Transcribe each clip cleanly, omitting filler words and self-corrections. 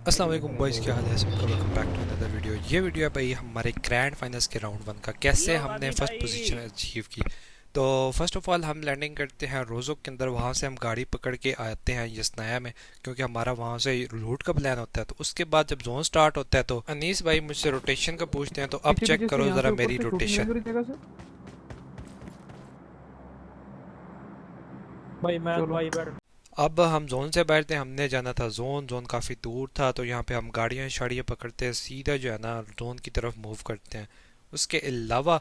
अस्सलाम वालेकुम बॉयज़, क्या हाल है सबका। Welcome back to another video. ये वीडियो है भाई हमारे ग्रैंड फाइनल्स के राउंड वन का, कैसे हमने फर्स्ट पोजीशन अचीव की। तो फर्स्ट ऑफ ऑल हम लैंडिंग करते हैं रोज़ो के अंदर। वहाँ से हम गाड़ी पकड़ के आते हैं यसनाया में, क्योंकि हमारा वहाँ से रूट का प्लान होता है। तो उसके बाद जब जोन स्टार्ट होता है तो अनीस भाई मुझसे रोटेशन का पूछते हैं। तो अब पीछे चेक पीछे से करो यहाँ से ज़रा ऊपर मेरी से शूटिंग रोटेशन। रेंज वाली जगह से। भाई मैं चलो भाई बैठ। अब हम जोन से बाहर थे, हमने जाना था जोन। जोन काफ़ी दूर था, तो यहाँ पे हम गाड़ियाँ शाड़ियाँ पकड़ते हैं, सीधा जो है ना जोन की तरफ मूव करते हैं। उसके अलावा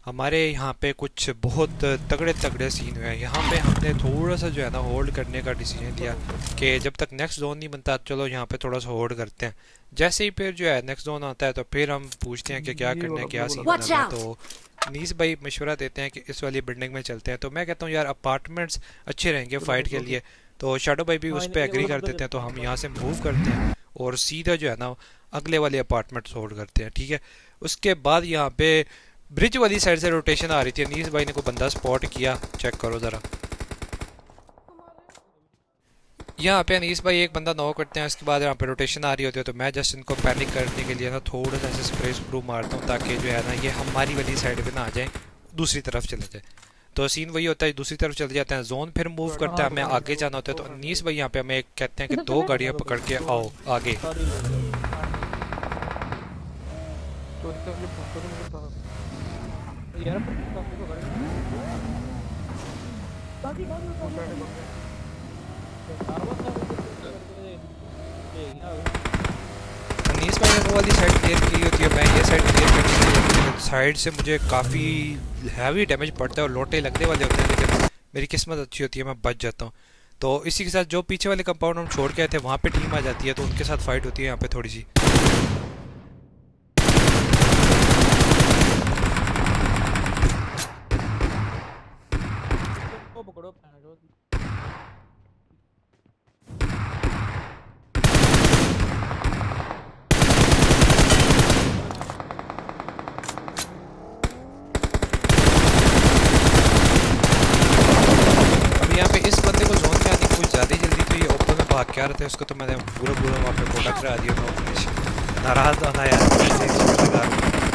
हमारे यहाँ पे कुछ बहुत तगड़े तगड़े सीन हुए हैं। यहाँ पे हमने थोड़ा सा जो है ना होल्ड करने का डिसीजन लिया कि जब तक नेक्स्ट जोन नहीं बनता चलो यहाँ पे थोड़ा सा होल्ड करते हैं। जैसे ही फिर जो है नेक्स्ट जोन आता है तो फिर हम पूछते हैं कि क्या ये करना है, वाला क्या ब्लू वाला सीन देखो। Watch करना है। out! तो नीस भाई मशवरा देते हैं कि इस वाली बिल्डिंग में चलते हैं। तो मैं कहता हूँ यार अपार्टमेंट्स अच्छे रहेंगे चलो फाइट देखो के अभी। लिए। तो शैडो भाई भी हाँ उस इन पर ये एग्री वाला कर बंदा देते हैं, तो चलते हैं। हम यहाँ से मूव करते हैं और सीधा जो है ना अगले वाले अपार्टमेंट होल्ड करते हैं। ठीक है। उसके बाद यहाँ पे ब्रिज वाली साइड से रोटेशन आ रही थी। अनीस भाई ने कोई बंदा स्पॉट किया, चेक करो ज़रा। यहाँ पे अनीस भाई एक बंदा नॉक करते हैं, उसके बाद यहाँ पे रोटेशन आ रही होती है। तो मैं जस्ट इनको पैनिक करने के लिए ना थोड़ा सा ऐसे स्प्रे स्प्रू मारता हूँ, ताकि जो है ना ये हमारी वाली साइड पे ना आ जाए, दूसरी तरफ चले जाए। तो सीन वही होता है, दूसरी तरफ चले जाते हैं। जोन फिर मूव करता है, हाँ हमें हाँ आगे जाना होता है। तो अनीस भाई यहाँ पे हमें कहते हैं कि दो गाड़ियाँ पकड़ के आओ आगे। सारी चोरी का मुझे फोन करो मेरे साथ। यार काफी को गाड़ी वो साइड है बंदे। आवाज आ रही है ये ना अनीस भाई ने वो वाली साइड क्लियर की होती है, मैं ये साइड क्लियर करनी होती है। लेकिन साइड से मुझे काफ़ी हैवी डैमेज पड़ता है और लोटे लगने वाले होते हैं, लेकिन मेरी किस्मत अच्छी होती है, मैं बच जाता हूँ। तो इसी के साथ जो पीछे वाले कंपाउंड हम छोड़ के आए थे वहाँ पे टीम आ जाती है, तो उनके साथ फाइट होती है यहाँ पे थोड़ी सी। को पकड़ो पैनल अब यहाँ पे इस बंदे को जोन में आने की कुछ ज़्यादा ही जल्दी थी, ये ओपन में भाग के आ रहे थे। उसको तो मैंने पूरा पूरा वहाँ पे प्रोडक्ट करा दिया। नो फिनिश, नाराज़ ना होना यार, एक शॉट लगा।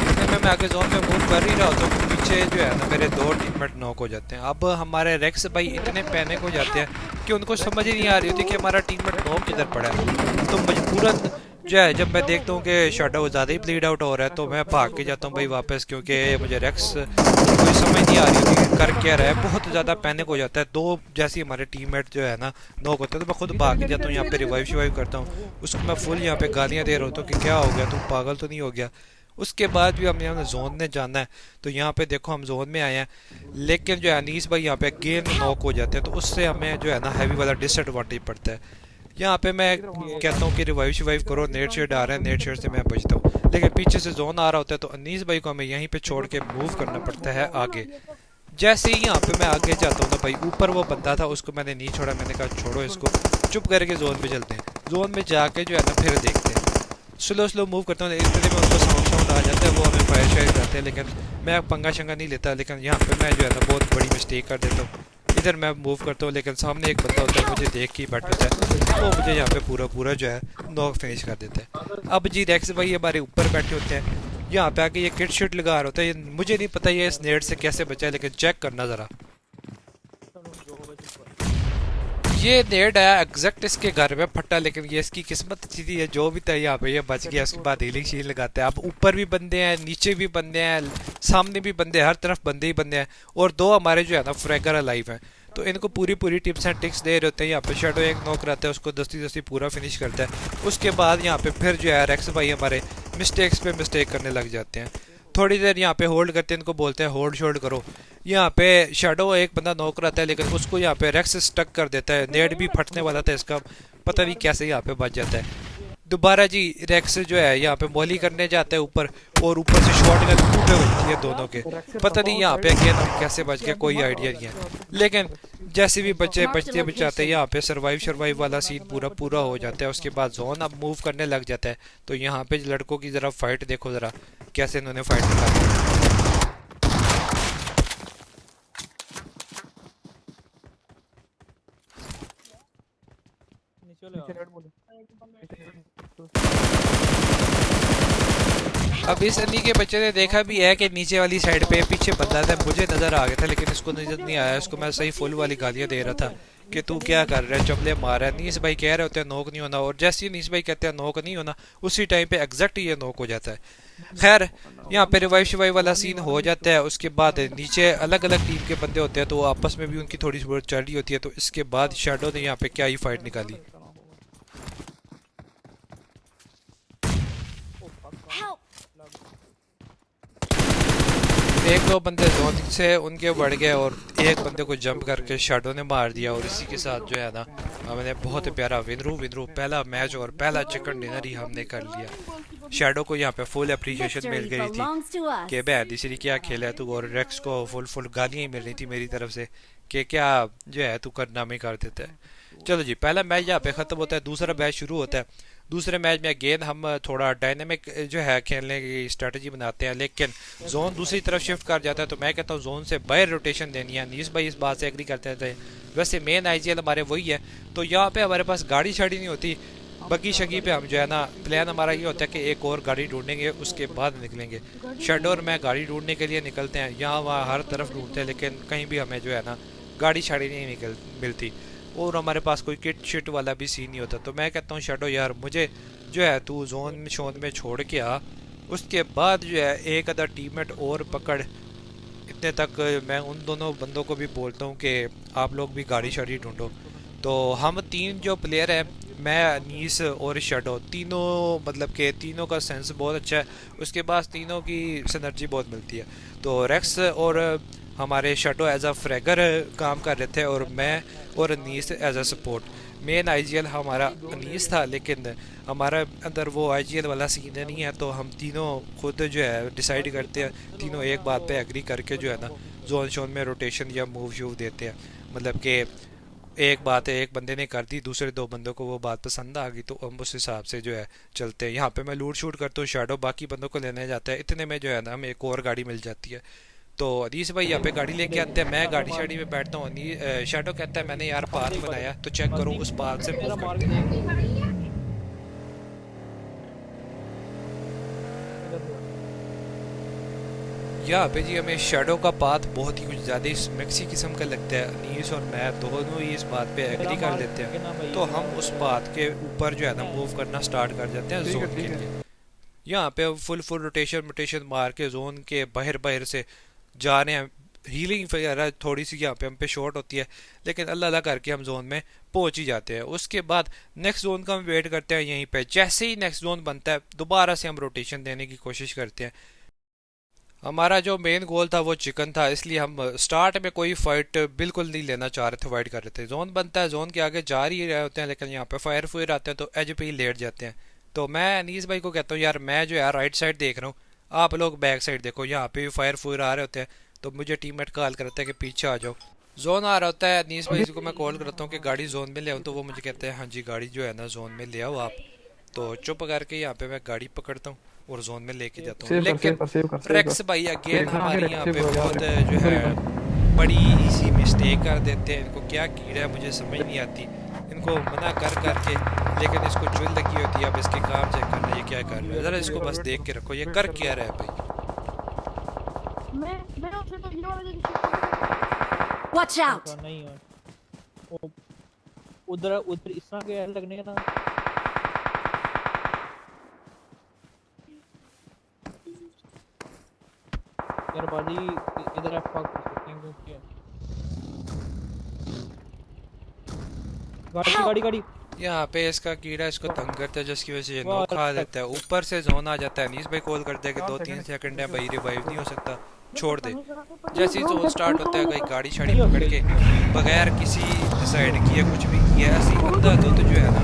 इतने में मैं आगे जोन में मूव कर ही रहा हूँ तो पीछे जो है ना मेरे दो टीममेट नॉक हो जाते हैं। अब हमारे रेक्स भाई इतने पैनिक हो जाते हैं कि उनको समझ ही नहीं आ रही होती कि हमारा टीममेट नॉक किधर पड़ा है। तो मजबूरन जो है जब मैं देखता हूँ कि शैडो ज़्यादा ही ब्लीड आउट हो रहा है तो मैं भाग के जाता हूँ भाई वापस, क्योंकि मुझे रेक्स कोई समझ नहीं आ रही होती कि कर क्या रहा है। बहुत ज़्यादा पैनिक हो जाता है। दो जैसे ही हमारे टीममेट जो है ना नॉक होते हैं तो मैं खुद भाग के जाता हूँ, यहाँ पे रिवाइव शिवाइव करता हूँ। उसको मैं फुल यहाँ पे गालियाँ दे रहा होता हूँ कि क्या हो गया, तू पागल तो नहीं हो गया। उसके बाद भी हमने हमने जोन में जाना है। तो यहाँ पे देखो हम जोन में आए हैं, लेकिन जो है अनीस भाई यहाँ पे गेम नॉक हो जाते हैं, तो उससे हमें जो है ना हैवी वाला डिसएडवांटेज पड़ता है। यहाँ पे मैं किधर वहाँ कहता हूँ कि रिवाइव शिवाइव करो, नेट शेड आ रहा है, नेट शेड से मैं बचता हूँ। लेकिन पीछे से जोन आ रहा होता है तो अनीस भाई को हमें यहीं पे छोड़ के मूव करना पड़ता है आगे। जैसे ही यहाँ पे मैं आगे जाता हूँ ना भाई, ऊपर वो बंदा था उसको मैंने नहीं छोड़ा। मैंने कहा छोड़ो इसको, चुप करके जोन पे चलते हैं। जोन में जाके जो है ना फिर देखते हैं। स्लो स्लो मूव करता हूँ, इतने में उनको साउंड साउंड आ जाता है, वो हमें फायर शायर करते हैं। लेकिन मैं पंगा शंगा नहीं लेता। लेकिन यहाँ पे मैं जो है ना बहुत बड़ी मिस्टेक कर देता हूँ। इधर मैं मूव करता हूँ लेकिन सामने एक बंदा होता है, मुझे देख के ही बैठ जाता है, वो मुझे यहाँ पे पूरा पूरा जो है नॉक फिनिश कर देता है। अब जी रेक्स भाई हमारे ऊपर बैठे होते हैं, यहाँ पे आके ये किट शिट लगा रहा होता है। मुझे नहीं पता ये इस नेट से कैसे बचा है, लेकिन चेक करना ज़रा। जो बचे ये नेट आया एग्जैक्ट इसके घर में फटा, लेकिन ये इसकी किस्मत अच्छी थी, ये जो भी था यहाँ पे ये बच गया। उसके बाद हीलिंग शील लगाते हैं। अब ऊपर भी बंदे हैं, नीचे भी बंदे हैं, सामने भी बंदे हैं, हर तरफ बंदे ही बंदे हैं। और दो हमारे जो है ना फ्रैगर अलाइव हैं, तो इनको पूरी पूरी टिप्स एंड ट्रिक्स दे रहे होते हैं। यहाँ पे शेडो एक नॉक रहता है, उसको दस्ती दस्ती पूरा फिनिश करता है। उसके बाद यहाँ पे फिर जो है रेक्स भाई हमारे मिस्टेक्स पे मिस्टेक करने लग जाते हैं। थोड़ी देर यहाँ पे होल्ड करते हैं, इनको बोलते हैं होल्ड शोल्ड करो। यहाँ पे शेडो एक बंदा नॉक रहता है, लेकिन उसको यहाँ पे रेक्स स्टक कर देता है। नेट भी फटने वाला था इसका, पता नहीं कैसे यहाँ पे बच जाता है। दोबारा जी रेक्स जो है यहाँ पे मॉली करने जाता है ऊपर, और ऊपर से शॉट गन टूटे होती है दोनों के। पता नहीं यहाँ पे अगेन हम कैसे बच गए, कोई आइडिया नहीं है। लेकिन जैसे भी बच्चे बचते बचाते यहाँ पे सर्वाइव सर्वाइव वाला सीन पूरा पूरा हो जाता है। उसके बाद जोन अब मूव करने लग जाता है। तो यहाँ पे लड़कों की जरा फाइट देखो ज़रा, कैसे इन्होंने फाइट निकाली। नीचे ले पीछे आओ। नेट बोले। पीछे नेट अब इस अन्नी के बच्चे ने देखा भी है कि नीचे वाली साइड पे पीछे बंदा था, मुझे नजर आ गया था लेकिन इसको नजर नहीं आया। इसको मैं सही फुल वाली गालियां दे रहा था कि तू क्या कर रहा है, चपले मार रहा है। नीस भाई कह रहे होते हैं नोक नहीं होना, और जैसे ही नीस भाई कहते हैं नोक नहीं होना, उसी टाइम पे एग्जैक्ट ये नोक हो जाता है। खैर यहाँ पे रिवाइव शिवाइव वाला सीन हो जाता है। उसके बाद नीचे अलग अलग टीम के बंदे होते हैं तो आपस में भी उनकी थोड़ी सी बहुत चल रही होती है। तो इसके बाद शैडो ने यहाँ पे क्या ही फाइट निकाली। Help! एक दो बंदे जोन से उनके बढ़ गए और एक बंदे को जंप करके शैडो ने मार दिया। और इसी के साथ जो है ना हमने बहुत प्यारा विनरू पहला मैच और पहला चिकन डिनर ही हमने कर लिया। शैडो को यहाँ पे फुल अप्रिशिएशन मिल Victory गई थी belongs to us. कि बहन तीसरी क्या खेला है तू, और रेक्स को फुल गालियां ही मिल रही थी मेरी तरफ से कि क्या जो है तू करना में कर देता है। चलो जी, पहला मैच यहाँ पे ख़त्म होता है, दूसरा मैच शुरू होता है। दूसरे मैच में अगेन हम थोड़ा डायनेमिक जो है खेलने की स्ट्रेटजी बनाते हैं, लेकिन जोन दूसरी तरफ शिफ्ट कर जाता है। तो मैं कहता हूँ जोन से बाहर रोटेशन देनी है। नीस भाई इस बात से एग्री करते थे। वैसे मेन आईजीएल हमारे वही है, तो यहाँ पे हमारे पास गाड़ी शाड़ी नहीं होती। बग्गी शगी पे हम जो है ना प्लान हमारा ये होता है कि एक और गाड़ी ढूंढेंगे, उसके बाद निकलेंगे। शेडो और मैं गाड़ी ढूंढने के लिए निकलते हैं, यहाँ वहाँ हर तरफ ढूंढते हैं, लेकिन कहीं भी हमें जो है ना गाड़ी शाड़ी नहीं मिलती, और हमारे पास कोई किट शिट वाला भी सीन नहीं होता। तो मैं कहता हूँ शेडो यार मुझे जो है तू जोन शोन में छोड़ के आ, उसके बाद जो है एक आधा टीममेट और पकड़। इतने तक मैं उन दोनों बंदों को भी बोलता हूँ कि आप लोग भी गाड़ी शाड़ी ढूंढो। तो हम तीन जो प्लेयर हैं, मैं, अनीस और शेडो, तीनों मतलब कि तीनों का सेंस बहुत अच्छा है। उसके बाद तीनों की सिनर्जी बहुत मिलती है। तो रेक्स और हमारे शेडो एज अ फ्रैगर काम कर रहे थे, और मैं और Anees as a support. Main IGL हमारा अनीस था, लेकिन हमारा अंदर वो आईजीएल वाला सीन नहीं है, तो हम तीनों खुद जो है डिसाइड करते हैं, तीनों एक बात पे एग्री करके जो है ना जोन शोन में रोटेशन या मूव शूव देते हैं। मतलब कि एक बात है, एक बंदे ने कर दी, दूसरे दो बंदों को वो बात पसंद आ गई, तो हम उस हिसाब से जो है चलते हैं। यहाँ पे मैं लूट शूट करता हूँ, शेडो बाकी बंदों को लेने जाता है। इतने में जो है ना हमें एक और गाड़ी मिल जाती है। तो अदीस भाई यहाँ पे गाड़ी लेके आते हैं, मैं गाड़ी शाड़ी में बैठता हूँ। शेडो कहता है मैंने यार पाथ बनाया, तो चेक करो उस पाथ से मेरा मूव मार करते के हैं। देख यहाँ पे जी हमें शेडो का पाथ बहुत ही कुछ ज़्यादा मिक्सी किस्म का लगता है। अनीस और मैं दोनों ही इस बात पे एग्री कर लेते हैं, तो हम उस पाथ के ऊपर जो है ना मूव करना स्टार्ट कर जाते हैं जोन के लिए। यहाँ पे फुल रोटेशन मार के जोन के बाहर से जा रहे हैं। हीलिंग वगैरह थोड़ी सी यहाँ पे हम पे शॉर्ट होती है, लेकिन अल्लाह अल्लाह करके हम जोन में पहुंच ही जाते हैं। उसके बाद नेक्स्ट जोन का हम वेट करते हैं यहीं पे। जैसे ही नेक्स्ट जोन बनता है दोबारा से हम रोटेशन देने की कोशिश करते हैं। हमारा जो मेन गोल था वो चिकन था, इसलिए हम स्टार्ट में कोई फाइट बिल्कुल नहीं लेना चाह रहे थे, फाइट कर रहे थे। जोन बनता है, जोन के आगे जा ही रहे होते हैं, लेकिन यहाँ पे फायर फुयर आते हैं तो एज पे ही लेट जाते हैं। तो मैं अनीस भाई को कहता हूँ यार मैं जो यार राइट साइड देख रहा हूँ, आप लोग बैक साइड देखो। यहाँ पे भी फायर फुयर आ रहे होते हैं, तो मुझे टीममेट कॉल करता है कि पीछे आ जाओ। जोन आ रहा होता है, अनीस भाई को मैं कॉल करता हूँ कि गाड़ी जोन में ले आओ, तो वो मुझे कहते हैं हाँ जी गाड़ी जो है ना जोन में ले आओ आप। तो चुप करके यहाँ पे मैं गाड़ी पकड़ता हूँ और जोन में लेके जाता हूँ। लेकिन रेक्स भाई अगेन हमारी यहाँ पे बहुत जो है बड़ी इजी मिस्टेक कर देते हैं। इनको क्या कीड़ा है मुझे समझ नहीं आती, इनको मना कर करके, लेकिन इसको चुल लगी होती है। अब इसके काम चेक करना, ये क्या कर रहा है, जरा इसको बस देख के रखो ये कर क्या रहा है भाई। Watch out! नहीं है वो उधर उधर इस तरह के लगने का ना। यार बाजी इधर आप कर सकते हैं क्योंकि गाड़ी यहाँ पे इसका कीड़ा इसको तंग करता है, जिसकी वजह से ये नोक खा देता है। ऊपर से जोन आ जाता है। अनीस भाई कॉल करते हैं कि 2-3 सेकंड है भाई, रिवाइव नहीं हो सकता, छोड़ दे। जैसे ही जोन स्टार्ट होता है, कोई गाड़ी शाड़ी पकड़ के बगैर किसी डिसाइड किए कुछ भी किया ऐसी अंधाधुंध जो है ना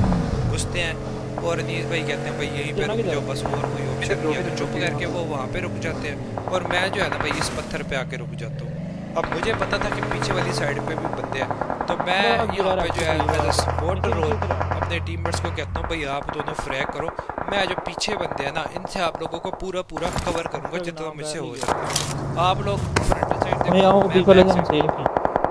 घुसते हैं। और अनीस भाई कहते हैं भाई यहीं पे रुक जाओ बस, और कोई ऑप्शन नहीं है। तो चुप करके वो वहाँ पे रुक जाते हैं, और मैं जो है ना भाई इस पत्थर पे आके रुक जाता हूँ। अब मुझे पता था कि पीछे वाली साइड पे भी बंदे हैं, तो मैं यहाँ पे जो है एज अ सपोर्ट रोल अपने टीममेट्स को कहता हूँ भाई आप दोनों फ्रैग करो, मैं जो पीछे बंदे हैं ना इनसे आप लोगों को पूरा कवर करूँगा जितना मुझसे हो जाए। आप लोग फ्रंट साइड देखो।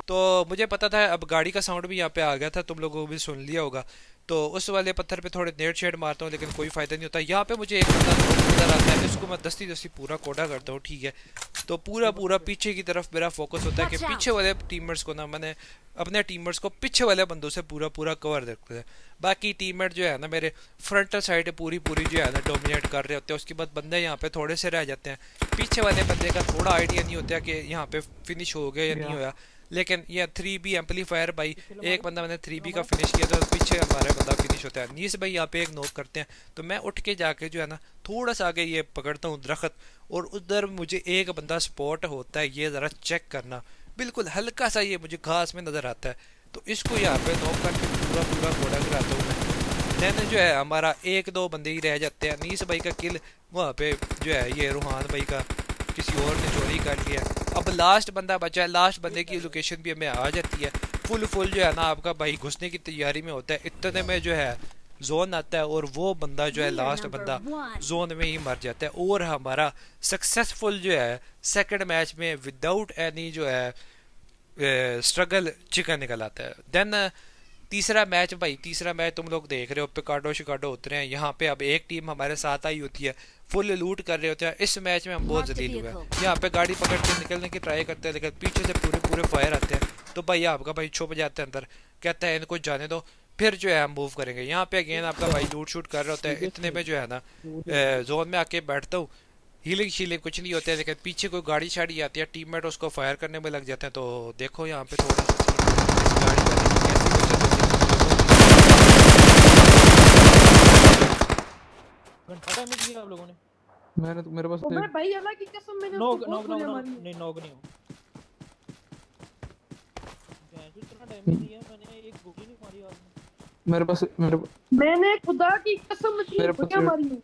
तो मुझे पता था अब गाड़ी का साउंड भी यहाँ पे आ गया था, तुम लोगों को भी सुन लिया होगा। तो उस वाले पत्थर पे थोड़े नेट शेड मारता हूँ लेकिन कोई फायदा नहीं होता। यहाँ पे मुझे एक बंदा नजर आता है, इसको मैं दस्ती दस्ती पूरा कोडा करता हूँ, ठीक है। तो पूरा पूरा पीछे की तरफ मेरा फोकस होता है कि पीछे वाले टीममेट्स को ना, मैंने अपने टीममेट्स को पीछे वाले बंदों से पूरा पूरा कवर रखते हैं। बाकी टीममेट जो है ना मेरे फ्रंटल साइड पूरी पूरी जो है ना डोमिनेट कर रहे होते हैं। उसके बाद बंदे यहाँ पे थोड़े से रह जाते हैं, पीछे वाले बंदे का थोड़ा आइडिया नहीं होता कि यहाँ पे फिनिश हो गया या नहीं होया। लेकिन ये 3B एम्पलीफायर भाई, एक बंदा मैंने 3B का फिनिश किया था, पीछे हमारा बंदा फिनिश होता है। नीस भाई यहाँ पे एक नॉक करते हैं, तो मैं उठ के जाके जो है ना थोड़ा सा आगे ये पकड़ता हूँ दरख्त, और उधर मुझे एक बंदा स्पॉट होता है, ये ज़रा चेक करना, बिल्कुल हल्का सा ये मुझे घास में नज़र आता है। तो इसको यहाँ पे नॉक करके पूरा पूरा घोड़ा गिराता हूँ मैं। देन जो है हमारा एक दो बंदे ही रह जाते हैं। नीस भाई का किल वहाँ पे जो है ये रूहान भाई का किसी और ने चोरी कर लिया। अब लास्ट बंदा बचा है, लास्ट बंदे की लोकेशन भी हमें आ जाती है। फुल जो है ना आपका भाई घुसने की तैयारी में होता है, इतने में जो है जोन आता है और वो बंदा जो है लास्ट बंदा जोन में ही मर जाता है। और हमारा सक्सेसफुल जो है सेकंड मैच में विदाउट एनी जो है स्ट्रगल चिकन निकल आता है। देन तीसरा मैच भाई, तीसरा मैच तुम लोग देख रहे हो, पिकाडो शिकाडो उतरे हैं यहाँ पे। अब एक टीम हमारे साथ आई होती है, फुल लूट कर रहे होते हैं। इस मैच में हम बहुत जलील हुए हैं। यहाँ पे गाड़ी पकड़ के निकलने की ट्राई करते हैं लेकिन पीछे से पूरे पूरे फायर आते हैं। तो भाई आपका भाई छुप जाता है अंदर, कहता है इनको जाने दो, फिर जो है हम मूव करेंगे। यहाँ पे अगेन आपका भाई लूट शूट कर रहा होता है। इतने में जो है ना जोन में आके बैठता हूँ, हीलिंग शीलिंग कुछ नहीं होता है, लेकिन पीछे कोई गाड़ी शाड़ी आती है, टीममेट उसको फायर करने में लग जाते हैं। तो देखो यहाँ पे थोड़ा सा गाड़ी घंटा डैमेज किया आप लोगों ने। मैंने तो मेरे पास मैं भाई अल्लाह की कसम मैंने नॉक उसको नॉक बहुत नॉक गोलियां मारी हैं। नहीं नॉक नहीं हो। जैसे इतना डैमेज दिया मैंने, एक गोली नहीं मारी आपने। मैंने खुदा की कसम इतनी मेरे पास गोलियां मारी हैं।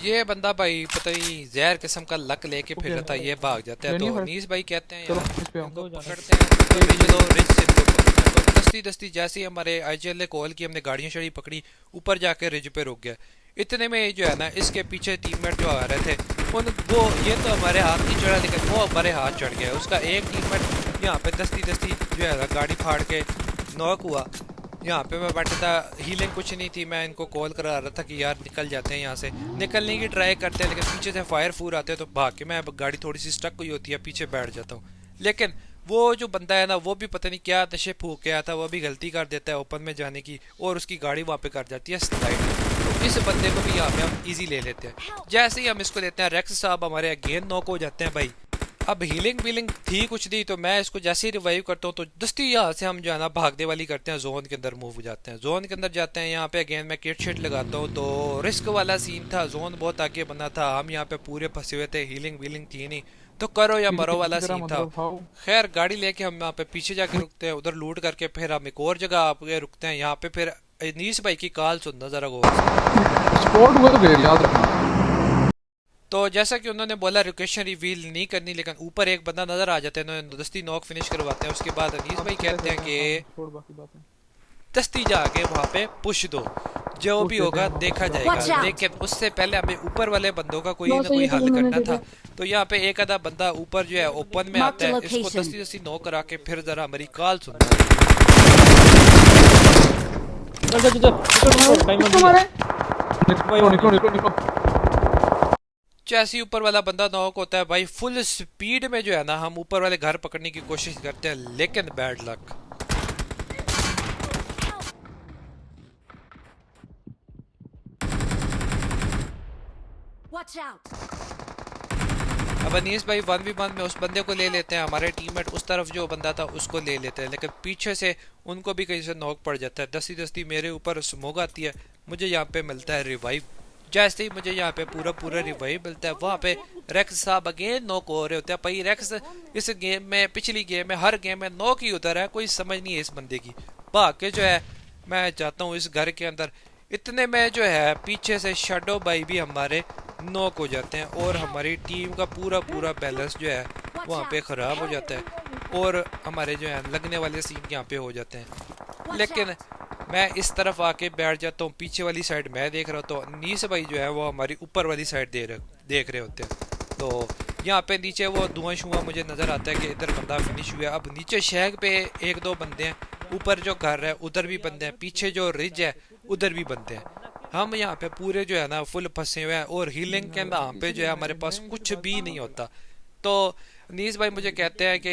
ये बंदा भाई पता नहीं जहर किस्म का लक लेके फिर रहा था, ये भाग जाता है। तो नीस भाई कहते हैं यार इनको पकड़ते हैं, तो चलो रिच से इनको पकड़ते हैं। तो दस्ती दस्ती जैसे ही हमारे IGL ने कॉल की, हमने गाड़ियां शड़ी पकड़ी, ऊपर जाके रिज पे रुक गया। इतने में जो है ना इसके पीछे टीममेट जो आ रहे थे उन वो ये तो हमारे हाथ नहीं चढ़ा लेकिन वो हमारे हाथ चढ़ गया। उसका एक टीममेट यहाँ पे दस्ती दस्ती जो है ना गाड़ी फाड़ के नॉक हुआ। यहाँ पे मैं बैठा था, हीलिंग कुछ नहीं थी, मैं इनको कॉल करा रहा था कि यार निकल जाते हैं यहाँ से। निकलने की ट्राई करते हैं लेकिन पीछे से फायर फूर आते हैं, तो भाग के मैं गाड़ी थोड़ी सी स्टक हुई होती है, पीछे बैठ जाता हूँ। लेकिन वो जो बंदा है ना वो भी पता नहीं क्या नशे फूक के आया था, वो भी गलती कर देता है ओपन में जाने की, और उसकी गाड़ी वहाँ पे कर जाती है स्लाइड। तो इस बंदे को भी यहाँ पे हम ईजी ले लेते हैं। जैसे ही हम इसको लेते हैं, रेक्स साहब हमारे अगेन नॉक हो जाते हैं भाई। अब हीलिंग वीलिंग थी कुछ दी, तो मैं इसको जैसे ही रिवाइव करता हूँ तो दस्ती यहाँ से हम जो है ना भागने वाली करते हैं, जोन के अंदर मूव हो जाते हैं। जोन के अंदर जाते हैं, यहाँ पे अगेन मैं किट शिट लगाता हूँ। तो रिस्क वाला सीन था, जोन बहुत आगे बना था, हम यहाँ पे पूरे फंसे हुए थे, हीलिंग वीलिंग थी नहीं, तो करो या मरो वाला सीन था। खैर गाड़ी लेके हम यहाँ पे पीछे जाके रुकते हैं, उधर लूट करके फिर हम एक और जगह आके रुकते हैं। यहाँ पे फिर नीस भाई की कॉल सुनना जरा गौर से। स्पॉट हुआ तो फिर याद रखना। तो जैसा कि उन्होंने बोला लोकेशन रिवील नहीं करनी, लेकिन ऊपर एक बंदा नजर आ जाता है, उन्होंने दस्ती नॉक फिनिश करवाते हैं। उसके बाद अनीस भाई कहते हैं कि छोड़ बाकी बातें। दस्ती जाके वहाँ पे पुश दो, जो भी होगा देखा जाएगा। लेकिन उससे पहले हमें ऊपर वाले बंदों का कोई ना कोई हल करना था। तो यहाँ पे एक आधा बंदा ऊपर जो है ओपन में आता है, इसको दस्ती दस्ती नॉक करा के फिर जरा हमारी कॉल सुनना। जैसे ऊपर वाला बंदा नॉक होता है भाई, फुल स्पीड में जो है ना हम ऊपर वाले घर पकड़ने की कोशिश करते हैं, लेकिन बैड लक। Watch out! अब अनीस भाई 1v1 में उस बंदे को ले लेते हैं, हमारे टीममेट उस तरफ जो बंदा था उसको ले लेते हैं, लेकिन पीछे से उनको भी कहीं से नॉक पड़ जाता है। दस्ती दस्ती मेरे ऊपर स्मोक आती है, मुझे यहाँ पे मिलता है रिवाइव। जैसे ही मुझे यहाँ पे पूरा पूरा रिवाइव मिलता है, वहाँ पे रेक्स साहब अगेन नॉक हो रहे होते हैं। भाई रेक्स इस गेम में, पिछली गेम में, हर गेम में नॉक ही होता रहा, कोई समझ नहीं है इस बंदे की। भाग के जो है मैं जाता हूँ इस घर के अंदर। इतने में जो है पीछे से शैडो भाई भी हमारे नॉक हो जाते हैं, और हमारी टीम का पूरा पूरा बैलेंस जो है वहाँ पे ख़राब हो जाता है, और हमारे जो है लगने वाले सीन यहाँ पे हो जाते हैं। लेकिन मैं इस तरफ आके बैठ जाता हूँ, पीछे वाली साइड मैं देख रहा हूँ, तो नीस भाई जो है वो हमारी ऊपर वाली साइड देख रहे होते हैं। तो यहाँ पे नीचे वो धुआं शुआं मुझे नज़र आता है कि इधर बंदा फिनिश हुआ। अब नीचे शैग पे एक दो बंदे हैं, ऊपर जो घर है उधर भी बंदे हैं, पीछे जो रिज है उधर भी बंदे हैं। हम यहाँ पे पूरे जो है ना फुल फंसे हुए हैं और हीलिंग के नाम पे जो है हमारे पास कुछ भी नहीं होता। तो नीस भाई मुझे कहते हैं कि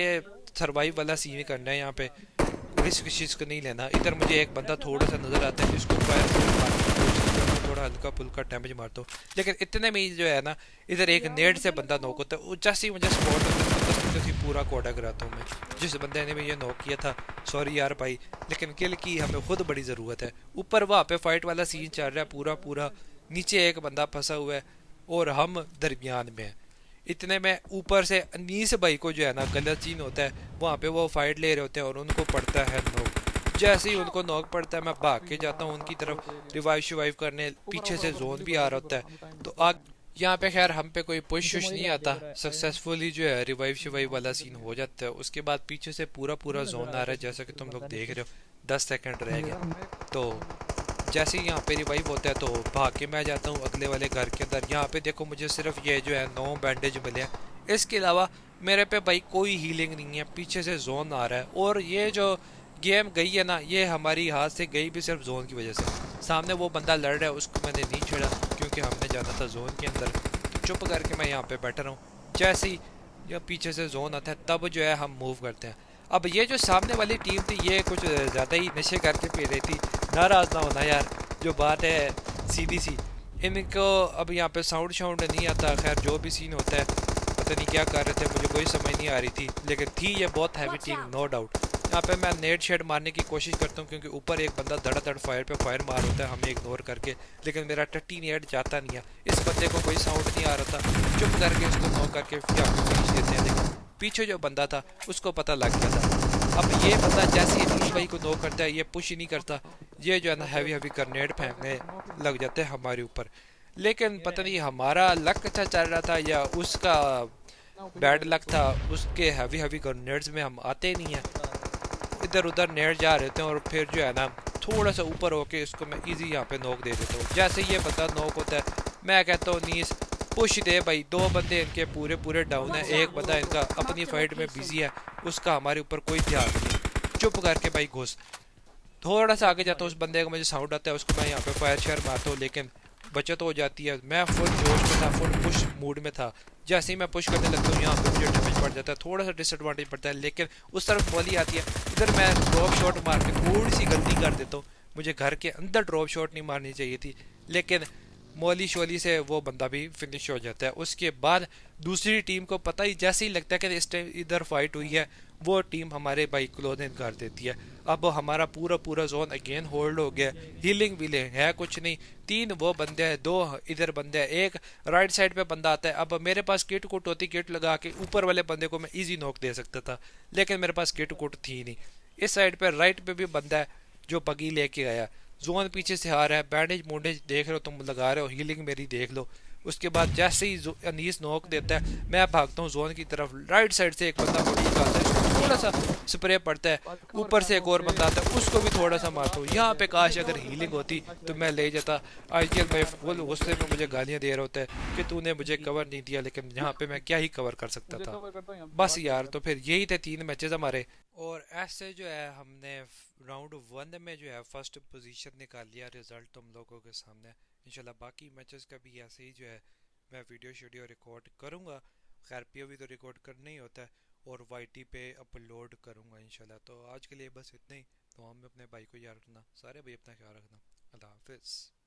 सर्वाइव वाला सीन करना है, यहाँ पे रिस्क चीज़ को नहीं लेना। इधर मुझे एक बंदा थोड़ा सा नज़र आता है जिसको थोड़ा हल्का फुल्का डैमेज मार दो, लेकिन इतने में ही जो है ना इधर एक नेट से बंदा नॉक होता है। जैसे ही मुझे स्पॉट होता है पूरा कोडा कराता हूँ मैं। जिस बंदे ने भी ये नॉक किया था, सॉरी यार भाई, लेकिन किल की हमें खुद बड़ी ज़रूरत है। ऊपर वहाँ पे फाइट वाला सीन चल रहा है पूरा पूरा, नीचे एक बंदा फंसा हुआ है और हम दरमियान में हैं। इतने में ऊपर से अनीस भाई को जो है ना गलत सीन होता है, वहाँ पे वो फाइट ले रहे होते हैं और उनको पड़ता है नॉक। जैसे ही उनको नॉक पड़ता है मैं भाग के जाता हूँ उनकी तरफ रिवाइव शिवाइव करने, पीछे से जोन भी आ रहा होता है। तो आग यहाँ पे खैर हम पे कोई पुश नहीं आता, सक्सेसफुली जो है रिवाइव शिवाइव वाला सीन हो जाता है। उसके बाद पीछे से पूरा पूरा जोन आ रहा है, जैसा कि तुम लोग देख रहे हो 10 सेकंड रह गए। तो जैसे ही यहाँ पे रिवाइव होता है तो भाग के मैं जाता हूँ अगले वाले घर के अंदर। यहाँ पे देखो मुझे सिर्फ ये जो है 9 बैंडेज मिले हैं, इसके अलावा मेरे पे भाई कोई हीलिंग नहीं है। पीछे से जोन आ रहा है और ये जो गेम गई है ना ये हमारी हाथ से गई भी सिर्फ जोन की वजह से। सामने वो बंदा लड़ रहा है, उसको मैंने नहीं छेड़ा क्योंकि हमने जाना था जोन के अंदर। तो चुप करके मैं यहाँ पे बैठा रहा हूँ। जैसे ही या पीछे से जोन आता है तब जो है हम मूव करते हैं। अब ये जो सामने वाली टीम थी ये कुछ ज़्यादा ही नशे करके पी रही थी, नाराज़ ना होना यार, जो बात है सीधी सी। इनको अब यहाँ पे साउंड शाउंड नहीं आता, खैर जो भी सीन होता है पता नहीं क्या कर रहे थे, मुझे कोई समझ नहीं आ रही थी, लेकिन थी ये बहुत हैवी टीम नो डाउट। यहाँ पे मैं नेट शेड मारने की कोशिश करता हूँ क्योंकि ऊपर एक बंदा धड़ाधड़ फायर पे फायर मार होता है हमें इग्नोर करके, लेकिन मेरा टट्टी नेट जाता नहीं है। इस बंदे को कोई साउंड नहीं आ रहा था, चुप करके इसको नॉक करके फिर आपको फिनिश देते हैं। लेकिन पीछे जो बंदा था उसको पता लग गया था। अब ये बंदा जैसे ही नीश भाई को नॉक करता है ये पुश ही नहीं करता, ये जो है ना हैवी हैवी ग्रेनेड फेंकने लग जाते हैं हमारे ऊपर। लेकिन पता नहीं हमारा लक अच्छा चल रहा था या उसका बैड लक था, उसके हैवी हैवी ग्रेनेड्स में हम आते ही नहीं हैं। इधर उधर नेट जा रहे थे और फिर जो है ना थोड़ा सा ऊपर होके इसको मैं इजी यहाँ पे नॉक दे देता हूँ। जैसे ये बंदा नॉक होता है मैं कहता हूँ नीस पुश दे भाई। 2 बंदे इनके पूरे पूरे डाउन है, एक बंदा इनका अपनी फाइट में बिजी है, उसका हमारे ऊपर कोई ध्यान नहीं। चुप करके भाई घुस। थोड़ा सा आगे जाता हूँ, उस बंदे का मुझे साउंड आता है, उसको मैं यहाँ पे फायर शेयर मारता हूँ, लेकिन बचत हो जाती है। मैं फुल जोश में था, फुल पुश मूड में था। जैसे ही मैं पुश करने लगता हूँ यहाँ पे मुझे डैमेज पड़ जाता है, थोड़ा सा डिसएडवांटेज पड़ता है, लेकिन उस तरफ बॉली आती है। इधर मैं ड्रॉप शॉट मार के थोड़ी सी गलती कर देता हूँ, मुझे घर के अंदर ड्रॉप शॉट नहीं मारनी चाहिए थी, लेकिन मोली शोली से वो बंदा भी फिनिश हो जाता है। उसके बाद दूसरी टीम को पता ही जैसे ही लगता है कि इस टाइम इधर फाइट हुई है, वो टीम हमारे भाई क्लोजिंग कर देती है। अब हमारा पूरा पूरा जोन अगेन होल्ड हो गया, हीलिंग विलिंग है कुछ नहीं। 3 वो बंदे हैं, 2 इधर बंदे हैं, एक राइट साइड पे बंदा आता है। अब मेरे पास किट कुट होती, किट लगा के ऊपर वाले बंदे को मैं इजी नॉक दे सकता था, लेकिन मेरे पास किट कुट थी नहीं। इस साइड पे राइट पे भी बंदा है जो बगी लेके आया, जोन पीछे से आ रहा है, बैंडेज मूडेज देख रहे हो तुम लगा रहे हो, हीलिंग मेरी देख लो। उसके बाद जैसे ही अनीस नॉक देता है मैं भागता हूँ जोन की तरफ। राइट साइड से एक बंदा बड़ी आता है, थोड़ा सा स्प्रे पड़ता है, ऊपर से एक और बंदा आता है, उसको भी थोड़ा सा मारता हूँ। यहाँ पे काश अगर हीलिंग होती तो मैं ले जाता। आईजीएल भाई फुल गुस्से में मुझे गालियाँ दे रहा होता है कि तूने मुझे कवर नहीं दिया, लेकिन यहाँ पे मैं क्या ही कवर कर सकता था। बस यार, तो फिर यही थे 3 मैचेस हमारे, और ऐसे जो है हमने राउंड 1 में जो है फर्स्ट पोजीशन निकाल लिया, रिजल्ट तुम लोगों के सामने। इंशाल्लाह बाकी मैचेस का भी ऐसे ही जो है मैं वीडियो रिकॉर्ड करूँगा। खैर पीओवी तो रिकॉर्ड करना ही होता है और वाईटी पे अपलोड करूँगा इंशाल्लाह। तो आज के लिए बस इतना ही। तो हम अपने भाई को याद रखना, सारे भाई अपना ख्याल रखना। अल्लाह हाफिज़।